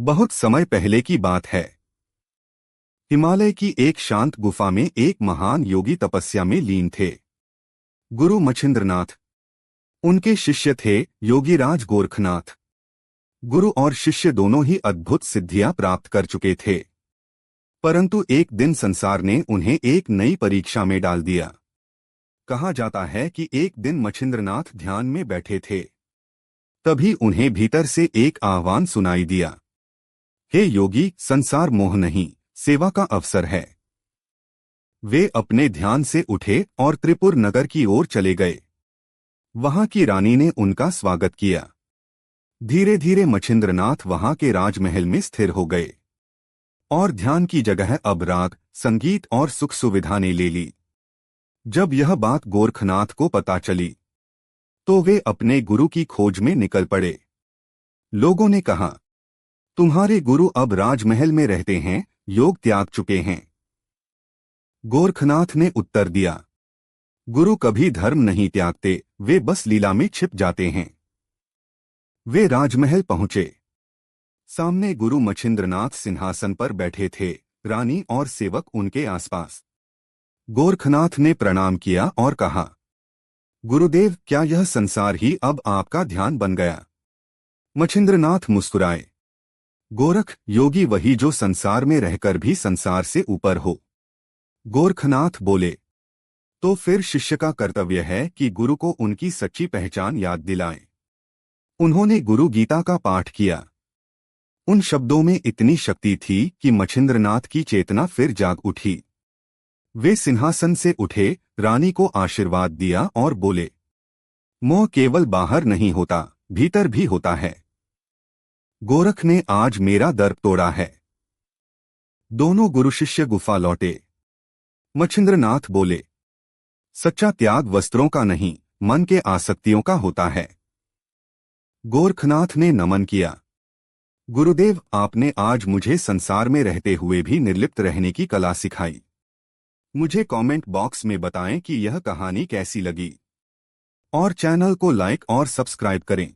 बहुत समय पहले की बात है। हिमालय की एक शांत गुफा में एक महान योगी तपस्या में लीन थे। गुरु मच्छिंद्रनाथ। उनके शिष्य थे योगीराज गोरखनाथ। गुरु और शिष्य दोनों ही अद्भुत सिद्धियां प्राप्त कर चुके थे, परंतु एक दिन संसार ने उन्हें एक नई परीक्षा में डाल दिया। कहा जाता है कि एक दिन मच्छिंद्रनाथ ध्यान में बैठे थे, तभी उन्हें भीतर से एक आह्वान सुनाई दिया। हे योगी, संसार मोह नहीं, सेवा का अवसर है। वे अपने ध्यान से उठे और त्रिपुर नगर की ओर चले गए। वहां की रानी ने उनका स्वागत किया। धीरे धीरे मच्छिंद्रनाथ वहां के राजमहल में स्थिर हो गए और ध्यान की जगह अब राग, संगीत और सुख सुविधा ने ले ली। जब यह बात गोरखनाथ को पता चली तो वे अपने गुरु की खोज में निकल पड़े। लोगों ने कहा, तुम्हारे गुरु अब राजमहल में रहते हैं, योग त्याग चुके हैं। गोरखनाथ ने उत्तर दिया, गुरु कभी धर्म नहीं त्यागते, वे बस लीला में छिप जाते हैं। वे राजमहल पहुंचे। सामने गुरु मच्छिंद्रनाथ सिंहासन पर बैठे थे, रानी और सेवक उनके आसपास। गोरखनाथ ने प्रणाम किया और कहा, गुरुदेव, क्या यह संसार ही अब आपका ध्यान बन गया? मच्छिंद्रनाथ मुस्कुराए। गोरख, योगी वही जो संसार में रहकर भी संसार से ऊपर हो। गोरखनाथ बोले, तो फिर शिष्य का कर्तव्य है कि गुरु को उनकी सच्ची पहचान याद दिलाएं। उन्होंने गुरु गीता का पाठ किया। उन शब्दों में इतनी शक्ति थी कि मच्छिंद्रनाथ की चेतना फिर जाग उठी। वे सिंहासन से उठे, रानी को आशीर्वाद दिया और बोले, मोह केवल बाहर नहीं होता, भीतर भी होता है। गोरख ने आज मेरा दर्प तोड़ा है। दोनों गुरु शिष्य गुफा लौटे। मच्छिंद्रनाथ बोले, सच्चा त्याग वस्त्रों का नहीं, मन के आसक्तियों का होता है। गोरखनाथ ने नमन किया। गुरुदेव, आपने आज मुझे संसार में रहते हुए भी निर्लिप्त रहने की कला सिखाई। मुझे कमेंट बॉक्स में बताएं कि यह कहानी कैसी लगी और चैनल को लाइक और सब्सक्राइब करें।